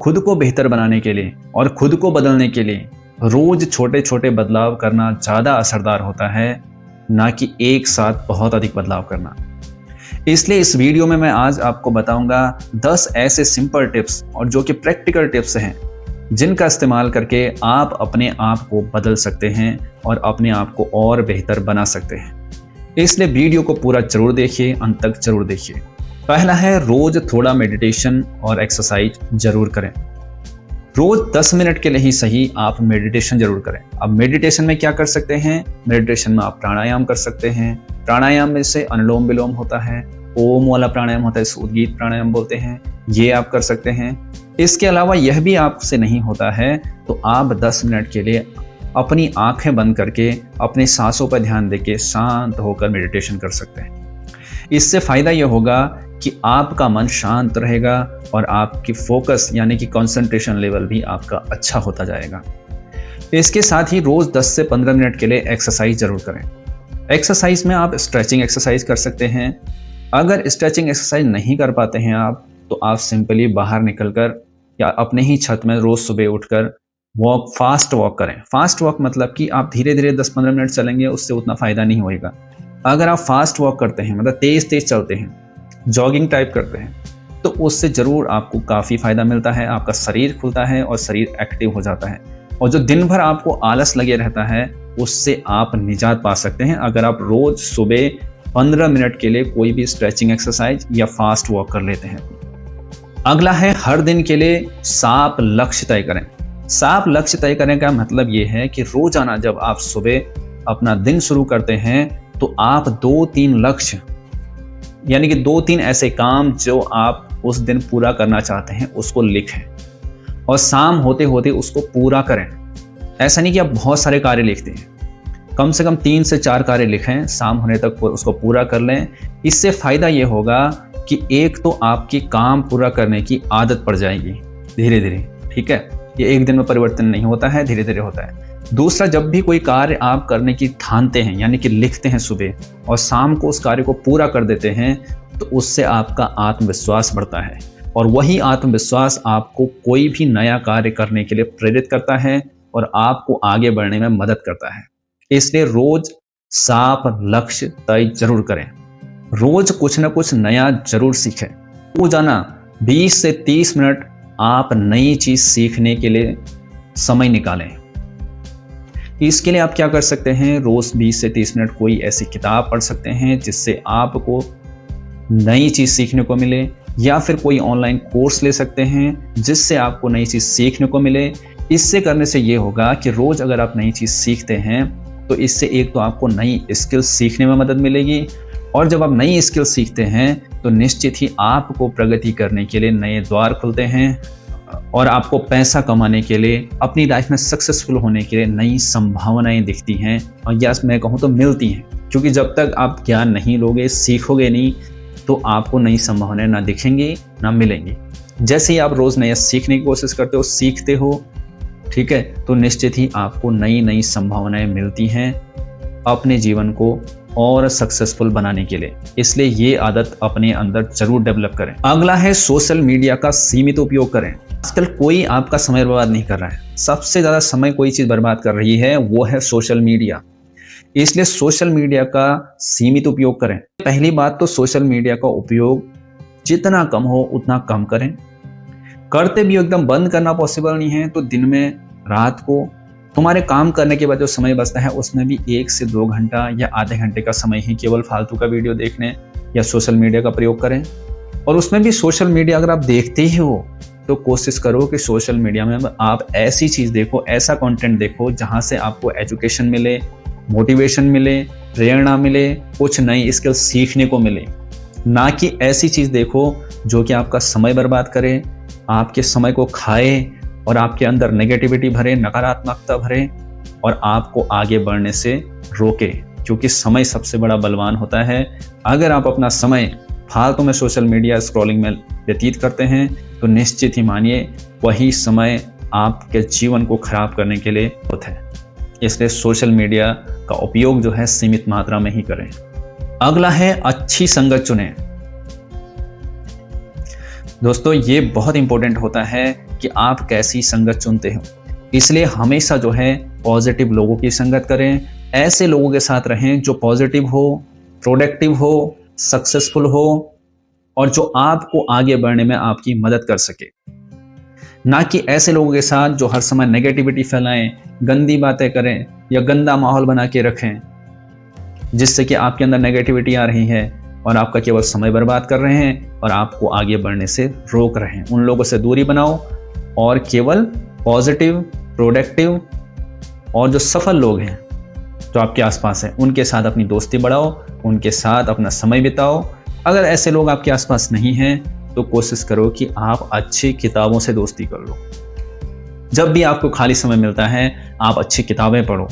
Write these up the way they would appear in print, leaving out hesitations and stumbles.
खुद को बेहतर बनाने के लिए और खुद को बदलने के लिए रोज छोटे छोटे बदलाव करना ज़्यादा असरदार होता है, ना कि एक साथ बहुत अधिक बदलाव करना। इसलिए इस वीडियो में मैं आज आपको बताऊंगा 10 ऐसे सिंपल टिप्स और जो कि प्रैक्टिकल टिप्स हैं, जिनका इस्तेमाल करके आप अपने आप को बदल सकते हैं और अपने आप को और बेहतर बना सकते हैं। इसलिए वीडियो को पूरा जरूर देखिए, अंत तक जरूर देखिए। पहला है, रोज थोड़ा मेडिटेशन और एक्सरसाइज जरूर करें। रोज 10 मिनट के लिए ही सही आप मेडिटेशन जरूर करें। अब मेडिटेशन में क्या कर सकते हैं? मेडिटेशन में आप प्राणायाम कर सकते हैं। प्राणायाम में से अनुलोम विलोम होता है, ओम वाला प्राणायाम होता है, सूर्यगीत प्राणायाम बोलते हैं, ये आप कर सकते हैं। इसके अलावा यह भी आपसे नहीं होता है तो आप 10 मिनट के लिए अपनी आंखें बंद करके अपनी सांसों पर ध्यान देके शांत होकर मेडिटेशन कर सकते हैं। इससे फायदा यह होगा कि आपका मन शांत रहेगा और आपकी फोकस यानी कि कंसंट्रेशन लेवल भी आपका अच्छा होता जाएगा। इसके साथ ही रोज 10 से 15 मिनट के लिए एक्सरसाइज जरूर करें। एक्सरसाइज में आप स्ट्रेचिंग एक्सरसाइज कर सकते हैं। अगर स्ट्रेचिंग एक्सरसाइज नहीं कर पाते हैं आप, तो आप सिंपली बाहर निकलकर या अपने ही छत में रोज सुबह उठकर फास्ट वॉक करें। फास्ट वॉक मतलब कि आप धीरे धीरे 10-15 मिनट चलेंगे, उससे उतना फायदा नहीं होएगा। अगर आप फास्ट वॉक करते हैं, मतलब तेज तेज चलते हैं, जॉगिंग टाइप करते हैं, तो उससे जरूर आपको काफ़ी फायदा मिलता है। आपका शरीर खुलता है और शरीर एक्टिव हो जाता है, और जो दिन भर आपको आलस लगे रहता है उससे आप निजात पा सकते हैं अगर आप रोज सुबह 15 मिनट के लिए कोई भी स्ट्रेचिंग एक्सरसाइज या फास्ट वॉक कर लेते हैं। अगला है, हर दिन के लिए साफ लक्ष्य तय करें। साफ लक्ष्य तय करने का मतलब ये है कि रोजाना जब आप सुबह अपना दिन शुरू करते हैं तो आप 2-3 लक्ष्य यानी कि 2-3 ऐसे काम जो आप उस दिन पूरा करना चाहते हैं उसको लिखें और शाम होते होते उसको पूरा करें। ऐसा नहीं कि आप बहुत सारे कार्य लिखते हैं, कम से कम 3 से 4 कार्य लिखें, शाम होने तक उसको पूरा कर लें। इससे फायदा ये होगा कि एक तो आपकी काम पूरा करने की आदत पड़ जाएगी धीरे धीरे, ठीक है। ये एक दिन में परिवर्तन नहीं होता है, धीरे धीरे होता है। दूसरा, जब भी कोई कार्य आप करने की ठानते हैं यानी कि लिखते हैं सुबह और शाम को उस कार्य को पूरा कर देते हैं, तो उससे आपका आत्मविश्वास बढ़ता है, और वही आत्मविश्वास आपको कोई भी नया कार्य करने के लिए प्रेरित करता है और आपको आगे बढ़ने में मदद करता है। इसलिए रोज साफ लक्ष्य तय जरूर करें। रोज कुछ ना कुछ नया जरूर सीखें। रोजाना 20 से 30 मिनट आप नई चीज सीखने के लिए समय निकालें। इसके लिए आप क्या कर सकते हैं? रोज 20 से 30 मिनट कोई ऐसी किताब पढ़ सकते हैं जिससे आपको नई चीज सीखने को मिले, या फिर कोई ऑनलाइन कोर्स ले सकते हैं जिससे आपको नई चीज सीखने को मिले। इससे करने से ये होगा कि रोज अगर आप नई चीज सीखते हैं तो इससे एक तो आपको नई स्किल सीखने में मदद मिलेगी, और जब आप नई स्किल सीखते हैं तो निश्चित ही आपको प्रगति करने के लिए नए द्वार खुलते हैं और आपको पैसा कमाने के लिए, अपनी लाइफ में सक्सेसफुल होने के लिए नई संभावनाएं दिखती हैं, और या मैं कहूँ तो मिलती हैं। क्योंकि जब तक आप ज्ञान नहीं लोगे, सीखोगे नहीं, तो आपको नई संभावनाएं ना दिखेंगी ना मिलेंगी। जैसे ही आप रोज नया सीखने की कोशिश करते हो, सीखते हो, ठीक है, तो निश्चित ही आपको नई नई संभावनाएं मिलती हैं अपने जीवन को और सक्सेसफुल बनाने के लिए। इसलिए ये आदत अपने अंदर जरूर डेवलप करें। अगला है, सोशल मीडिया का सीमित उपयोग करें। आजकल कोई आपका समय बर्बाद नहीं कर रहा है। सबसे ज्यादा समय कोई चीज बर्बाद कर रही है, वो है सोशल मीडिया। इसलिए सोशल मीडिया का सीमित उपयोग करें। पहली बात तो सोशल मीडिया का उपयोग जितना कम हो उतना कम करें। करते भी एकदम बंद करना पॉसिबल नहीं है, तो दिन में, रात को तुम्हारे काम करने के बाद जो समय बचता है उसमें भी 1 से 2 घंटा या आधे घंटे का समय ही केवल फालतू का वीडियो देखने या सोशल मीडिया का प्रयोग करें। और उसमें भी सोशल मीडिया अगर आप देखते ही हो तो कोशिश करो कि सोशल मीडिया में आप ऐसी चीज देखो, ऐसा कंटेंट देखो जहां से आपको एजुकेशन मिले, मोटिवेशन मिले, प्रेरणा मिले, कुछ नई स्किल सीखने को मिले। ना कि ऐसी चीज देखो जो कि आपका समय बर्बाद करे, आपके समय को खाए और आपके अंदर नेगेटिविटी भरे, नकारात्मकता भरे और आपको आगे बढ़ने से रोके। क्योंकि समय सबसे बड़ा बलवान होता है। अगर आप अपना समय फालतू में सोशल मीडिया स्क्रॉलिंग में व्यतीत करते हैं तो निश्चित ही मानिए वही समय आपके जीवन को खराब करने के लिए होता है। इसलिए सोशल मीडिया का उपयोग जो है सीमित मात्रा में ही करें। अगला है, अच्छी संगत चुनें। दोस्तों ये बहुत इंपॉर्टेंट होता है कि आप कैसी संगत चुनते हो। इसलिए हमेशा जो है पॉजिटिव लोगों की संगत करें, ऐसे लोगों के साथ रहें जो पॉजिटिव हो, प्रोडक्टिव हो, सक्सेसफुल हो और जो आपको आगे बढ़ने में आपकी मदद कर सके। ना कि ऐसे लोगों के साथ जो हर समय नेगेटिविटी फैलाएं, गंदी बातें करें या गंदा माहौल बना के रखें, जिससे कि आपके अंदर नेगेटिविटी आ रही है और आपका केवल समय बर्बाद कर रहे हैं और आपको आगे बढ़ने से रोक रहे हैं। उन लोगों से दूरी बनाओ और केवल पॉजिटिव, प्रोडक्टिव और जो सफल लोग हैं जो आपके आसपास हैं उनके साथ अपनी दोस्ती बढ़ाओ, उनके साथ अपना समय बिताओ। अगर ऐसे लोग आपके आसपास नहीं हैं तो कोशिश करो कि आप अच्छी किताबों से दोस्ती कर लो। जब भी आपको खाली समय मिलता है आप अच्छी किताबें पढ़ो,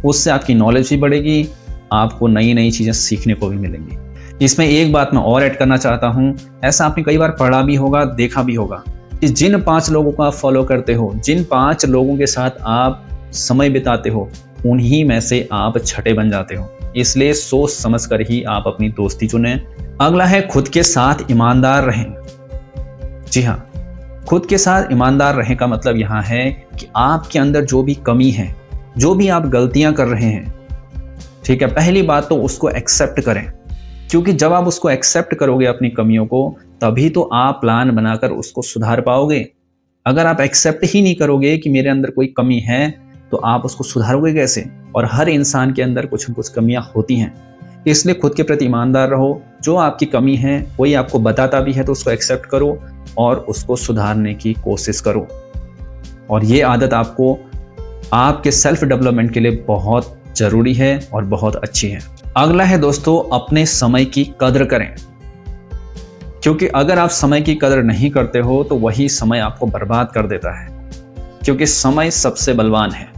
उससे आपकी नॉलेज भी बढ़ेगी, आपको नई नई चीज़ें सीखने को भी मिलेंगी। इसमें एक बात मैं और ऐड करना चाहता हूँ, ऐसा आपने कई बार पढ़ा भी होगा, देखा भी होगा कि जिन 5 लोगों को आप फॉलो करते हो, जिन 5 लोगों के साथ आप समय बिताते हो, उन्हीं में से आप छठे बन जाते हो। इसलिए सोच समझ कर ही आप अपनी दोस्ती चुनें। अगला है खुद के साथ ईमानदार रहें। जी हाँ, खुद के साथ ईमानदार रहें का मतलब यहाँ है कि आपके अंदर जो भी कमी है, जो भी आप गलतियां कर रहे हैं, ठीक है, पहली बात तो उसको एक्सेप्ट करें, क्योंकि जब आप उसको एक्सेप्ट करोगे अपनी कमियों को, तभी तो आप प्लान बनाकर उसको सुधार पाओगे। अगर आप एक्सेप्ट ही नहीं करोगे कि मेरे अंदर कोई कमी है तो आप उसको सुधारोगे कैसे? और हर इंसान के अंदर कुछ न कुछ कमियां होती हैं। इसलिए खुद के प्रति ईमानदार रहो। जो आपकी कमी है कोई आपको बताता भी है तो उसको एक्सेप्ट करो और उसको सुधारने की कोशिश करो। और ये आदत आपको आपके सेल्फ डेवलपमेंट के लिए बहुत जरूरी है और बहुत अच्छी है। अगला है दोस्तों, अपने समय की कदर करें, क्योंकि अगर आप समय की कदर नहीं करते हो तो वही समय आपको बर्बाद कर देता है, क्योंकि समय सबसे बलवान है।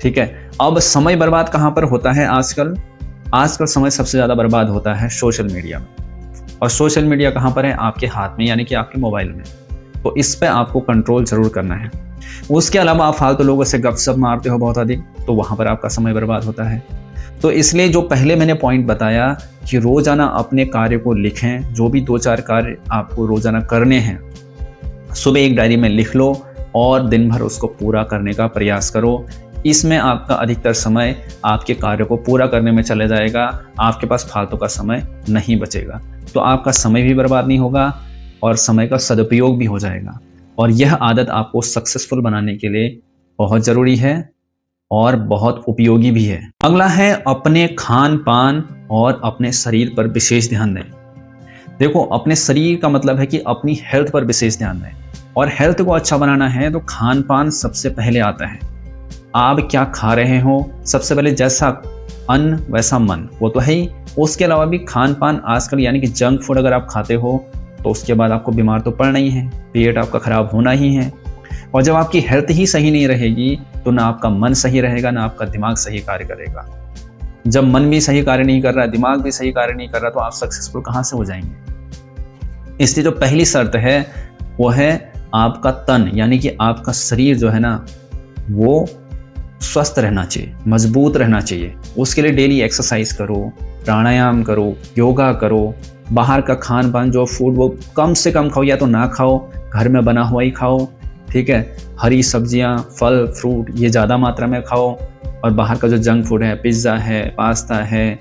ठीक है, अब समय बर्बाद कहां पर होता है? आजकल समय सबसे ज्यादा बर्बाद होता है सोशल मीडिया में। और सोशल मीडिया कहां पर है? आपके हाथ में, यानी कि आपके मोबाइल में। तो इस पे आपको कंट्रोल जरूर करना है। उसके अलावा आप फालतू लोगों से गपशप मारते हो बहुत अधिक, तो वहां पर आपका समय बर्बाद होता है। तो इसलिए जो पहले मैंने पॉइंट बताया कि रोजाना अपने कार्य को लिखें, जो भी 2-4 कार्य आपको रोजाना करने हैं, सुबह एक डायरी में लिख लो और दिन भर उसको पूरा करने का प्रयास करो। इसमें आपका अधिकतर समय आपके कार्य को पूरा करने में चले जाएगा, आपके पास फालतू का समय नहीं बचेगा। तो आपका समय भी बर्बाद नहीं होगा और समय का सदुपयोग भी हो जाएगा। और यह आदत आपको सक्सेसफुल बनाने के लिए बहुत ज़रूरी है और बहुत उपयोगी भी है। अगला है अपने खान पान और अपने शरीर पर विशेष ध्यान दें। देखो, अपने शरीर का मतलब है कि अपनी हेल्थ पर विशेष ध्यान दें। और हेल्थ को अच्छा बनाना है तो खान पान सबसे पहले आता है। आप क्या खा रहे हो, सबसे पहले जैसा अन्न वैसा मन, वो तो है ही। उसके अलावा भी खान पान आजकल, यानी कि जंक फूड अगर आप खाते हो तो उसके बाद आपको बीमार तो पड़ना ही है, पेट आपका खराब होना ही है। और जब आपकी हेल्थ ही सही नहीं रहेगी तो ना आपका मन सही रहेगा, ना आपका दिमाग सही कार्य करेगा। जब मन भी सही कार्य नहीं कर रहा, दिमाग भी सही कार्य नहीं कर रहा, तो आप सक्सेसफुल कहाँ से हो जाएंगे? इसलिए जो पहली शर्त है वो है आपका तन, यानी कि आपका शरीर जो है ना, वो स्वस्थ रहना चाहिए, मजबूत रहना चाहिए। उसके लिए डेली एक्सरसाइज करो, प्राणायाम करो, योगा करो, बाहर का खान पान जो फूड वो कम से कम खाओ, या तो ना खाओ, घर में बना हुआ ही खाओ। ठीक है, हरी सब्जियां, फल, फ्रूट ये ज़्यादा मात्रा में खाओ। और बाहर का जो जंक फूड है, पिज्ज़ा है, पास्ता है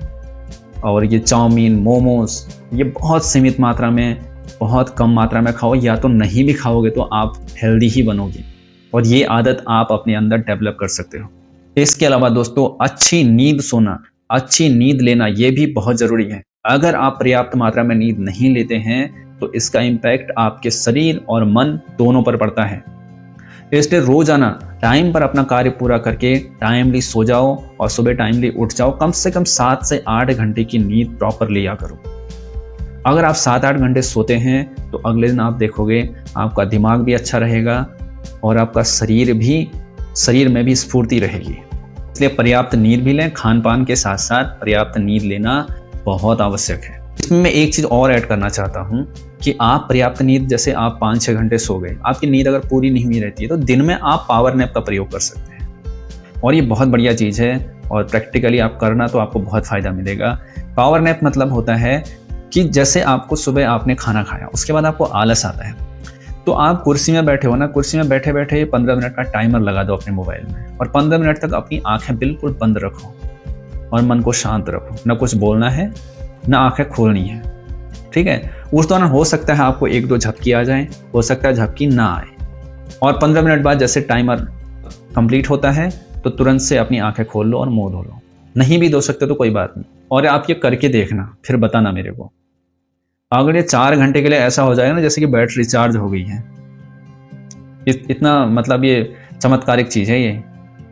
और ये चाउमीन, मोमोज, ये बहुत सीमित मात्रा में, बहुत कम मात्रा में खाओ। या तो नहीं भी खाओगे तो आप हेल्दी ही बनोगे और ये आदत आप अपने अंदर डेवलप कर सकते हो। इसके अलावा दोस्तों, अच्छी नींद सोना, अच्छी नींद लेना ये भी बहुत ज़रूरी है। अगर आप पर्याप्त मात्रा में नींद नहीं लेते हैं तो इसका इम्पैक्ट आपके शरीर और मन दोनों पर पड़ता है। इसलिए रोजाना टाइम पर अपना कार्य पूरा करके टाइमली सो जाओ और सुबह टाइमली उठ जाओ। कम से कम 7 से 8 घंटे की नींद प्रॉपर लिया करो। अगर आप 7-8 घंटे सोते हैं तो अगले दिन आप देखोगे आपका दिमाग भी अच्छा रहेगा और आपका शरीर में भी स्फूर्ति रहेगी। इसलिए पर्याप्त नींद भी लें, खान पान के साथ साथ पर्याप्त नींद लेना बहुत आवश्यक है। इसमें मैं एक चीज़ और ऐड करना चाहता हूँ कि आप पर्याप्त नींद, जैसे आप 5-6 घंटे सो गए, आपकी नींद अगर पूरी नहीं हुई रहती है तो दिन में आप पावर नैप का प्रयोग कर सकते हैं। और ये बहुत बढ़िया चीज़ है और प्रैक्टिकली आप करना तो आपको बहुत फ़ायदा मिलेगा। पावर नैप मतलब होता है कि जैसे आपको सुबह आपने खाना खाया, उसके बाद आपको आलस आता है, तो आप कुर्सी में बैठे हो ना, कुर्सी में बैठे बैठे 15 मिनट का टाइमर लगा दो अपने मोबाइल में और 15 मिनट तक अपनी आंखें बिल्कुल बंद रखो और मन को शांत रखो। ना कुछ बोलना है, ना आंखें खोलनी है, ठीक है। उस दौरान हो सकता है आपको 1-2 झपकी आ जाए, हो सकता है झपकी ना आए, और 15 मिनट बाद जैसे टाइमर कंप्लीट होता है तो तुरंत से अपनी आंखें खोल लो और मुंह धो लो। नहीं भी धो सकते तो कोई बात नहीं, और आप ये करके देखना, फिर बताना मेरे को। अगर ये 4 घंटे के लिए ऐसा हो जाएगा ना जैसे कि बैटरी चार्ज हो गई है, इतना मतलब ये चमत्कारिक चीज़ है ये।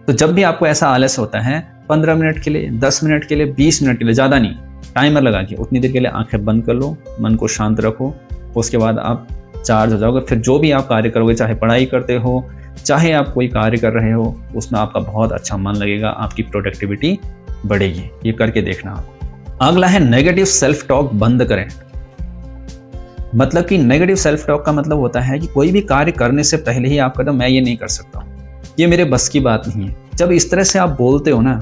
तो जब भी आपको ऐसा आलस होता है, 15 मिनट के लिए, 10 मिनट के लिए, 20 मिनट के लिए, ज़्यादा नहीं, टाइमर लगा के उतनी देर के लिए आंखें बंद कर लो, मन को शांत रखो, उसके बाद आप चार्ज हो जाओगे। फिर जो भी आप कार्य करोगे, चाहे पढ़ाई करते हो, चाहे आप कोई कार्य कर रहे हो, उसमें आपका बहुत अच्छा मन लगेगा, आपकी प्रोडक्टिविटी बढ़ेगी। ये करके देखना आप। अगला है नेगेटिव सेल्फ टॉक बंद करें। मतलब कि नेगेटिव सेल्फ टॉक का मतलब होता है कि कोई भी कार्य करने से पहले ही आप कहते हो मैं ये नहीं कर सकता, ये मेरे बस की बात नहीं है। जब इस तरह से आप बोलते हो ना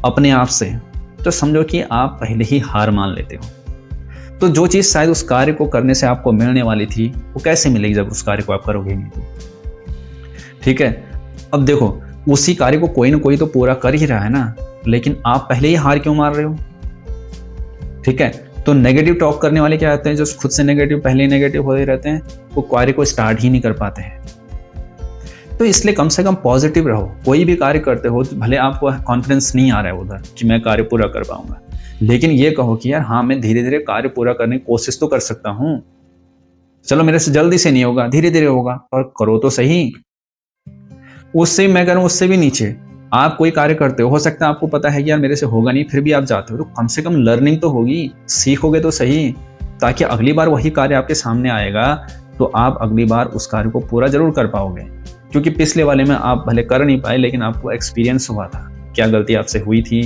अपने आप से, तो समझो कि आप पहले ही हार मान लेते हो। तो जो चीज़ शायद उस कार्य को करने से आपको मिलने वाली थी, वो कैसे मिलेगी जब उस कार्य को आप करोगे नहीं तो, ठीक है। अब देखो, उसी कार्य को कोई ना कोई तो पूरा कर ही रहा है ना, लेकिन आप पहले ही हार क्यों मान रहे हो, ठीक है। तो नेगेटिव टॉक करने वाले क्या होते हैं, जो खुद से नेगेटिव, पहले ही नेगेटिव होते रहते हैं, वो कार्य को स्टार्ट ही नहीं कर पाते हैं। तो इसलिए कम से कम पॉजिटिव रहो। कोई भी कार्य करते हो, तो भले आपको कॉन्फिडेंस नहीं आ रहा है उधर कि मैं कार्य पूरा कर पाऊंगा, लेकिन ये कहो कि यार हाँ, मैं धीरे धीरे कार्य पूरा करने की कोशिश तो कर सकता हूँ। चलो मेरे से जल्दी से नहीं होगा, धीरे धीरे होगा, और करो तो सही। उससे मैं करूँ उससे भी नीचे आप कोई कार्य करते हो सकता है आपको पता है कि यार मेरे से होगा नहीं, फिर भी आप जाते हो, तो कम से कम लर्निंग तो होगी, सीखोगे तो सही, ताकि अगली बार वही कार्य आपके सामने आएगा तो आप अगली बार उस कार्य को पूरा जरूर कर पाओगे। क्योंकि पिछले वाले में आप भले कर नहीं पाए, लेकिन आपको एक्सपीरियंस हुआ था, क्या गलती आपसे हुई थी,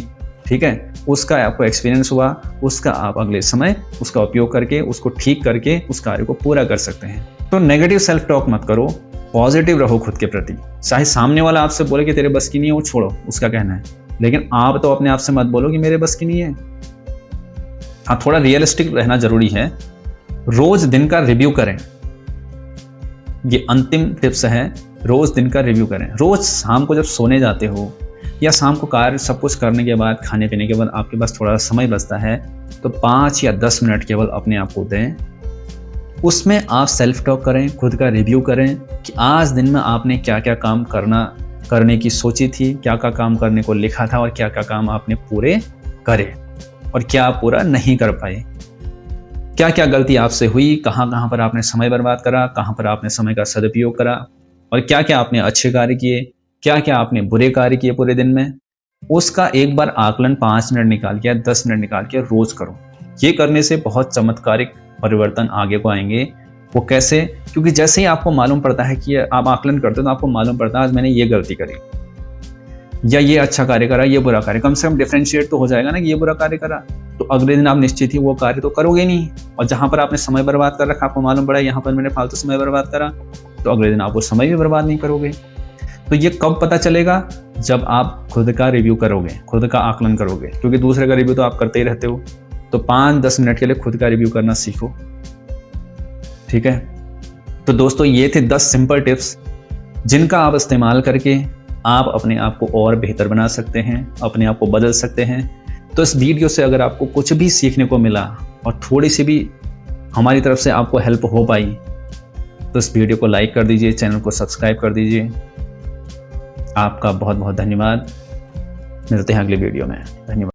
ठीक है, उसका आपको एक्सपीरियंस हुआ, उसका आप अगले समय उसका उपयोग करके, उसको ठीक करके उस कार्य को पूरा कर सकते हैं। तो नेगेटिव सेल्फ टॉक मत करो, पॉजिटिव रहो खुद के प्रति। चाहे सामने वाला आपसे बोले कि तेरे बस की नहीं है, वो छोड़ो, उसका कहना है, लेकिन आप तो अपने आप से मत बोलो कि मेरे बस की नहीं है। हाँ, थोड़ा रियलिस्टिक रहना जरूरी है। रोज दिन का रिव्यू करें, ये अंतिम टिप्स है। रोज दिन का रिव्यू करें। रोज शाम को जब सोने जाते हो या शाम को कार्य सब कुछ करने के बाद, खाने पीने के बाद आपके पास थोड़ा समय बचता है, तो 5 या 10 मिनट केवल अपने आप को दें। उसमें आप सेल्फ टॉक करें, खुद का रिव्यू करें कि आज दिन में आपने क्या क्या काम करने की सोची थी, क्या क्या काम करने को लिखा था, और क्या क्या काम आपने पूरे करे और क्या आप पूरा नहीं कर पाए, क्या क्या गलती आपसे हुई, कहाँ कहाँ पर आपने समय बर्बाद करा, कहाँ पर आपने समय का सदुपयोग करा, और क्या क्या आपने अच्छे कार्य किए, क्या क्या आपने बुरे कार्य किए पूरे दिन में। उसका एक बार आकलन 5 मिनट निकाल के या 10 मिनट निकाल के रोज करो। ये करने से बहुत चमत्कारिक परिवर्तन आगे को आएंगे। वो कैसे? क्योंकि जैसे ही आपको मालूम पड़ता है कि आप आकलन करते हो, तो आपको मालूम पड़ता है आज मैंने ये गलती करी, या ये अच्छा कार्य करा, ये बुरा कार्य, कम से कम डिफरेंशिएट तो हो जाएगा ना कि ये बुरा कार्य करा, तो अगले दिन आप निश्चित ही वो कार्य तो करोगे नहीं। और जहां पर आपने समय बर्बाद कर रखा, आपको मालूम पड़ा यहाँ पर मैंने फालतू समय बर्बाद करा, तो अगले दिन आप वो समय भी बर्बाद नहीं करोगे। तो ये कब पता चलेगा? जब आप खुद का रिव्यू करोगे, खुद का आकलन करोगे, क्योंकि दूसरे का रिव्यू तो आप करते ही रहते हो। तो 5-10 मिनट के लिए खुद का रिव्यू करना सीखो, ठीक है। तो दोस्तों, ये थे 10 सिंपल टिप्स जिनका आप इस्तेमाल करके आप अपने आप को और बेहतर बना सकते हैं, अपने आप को बदल सकते हैं। तो इस वीडियो से अगर आपको कुछ भी सीखने को मिला और थोड़ी सी भी हमारी तरफ से आपको हेल्प हो पाई, तो इस वीडियो को लाइक कर दीजिए, चैनल को सब्सक्राइब कर दीजिए। आपका बहुत बहुत धन्यवाद। मिलते हैं अगले वीडियो में। धन्यवाद।